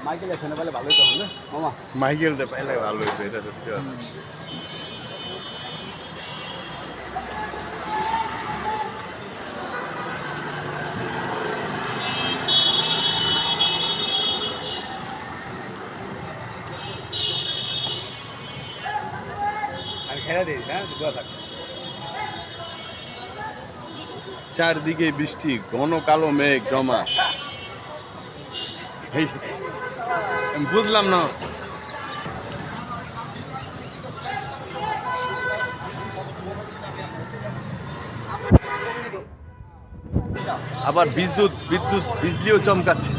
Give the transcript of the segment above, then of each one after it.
Michael এখানে পেলে ভালোই তো হবে মামা। মাইকেলটা পাইলে ভালো হইতো, এটা সত্যি কথা। আমি ছেড়ে দিই, হ্যাঁ দোয়া থাক। চারদিকে বৃষ্টি, ঘন কালো মেঘ জমা। এই, আমি বুঝলাম না। আবার বিদ্যুৎ বিদ্যুৎ বিজলিও চমকাচ্ছে।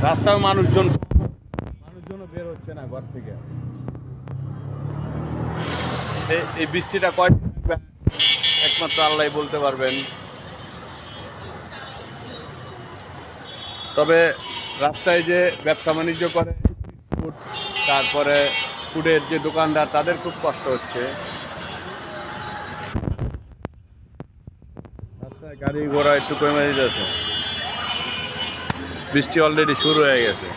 রাস্তায় মানুষজনও বের হচ্ছে না ঘর থেকে। এই বৃষ্টিটা কয়দিন থাকবে একমাত্র আল্লাহ বলতে পারবেন। তবে রাস্তায় যে ব্যবসা বাণিজ্য করে, ফুড, তারপরে ফুডের যে দোকানদার, তাদের খুব কষ্ট হচ্ছে। রাস্তায় গাড়ি ঘোড়া একটু কমে যেতেছে, বৃষ্টি অলরেডি শুরু হয়ে গেছে।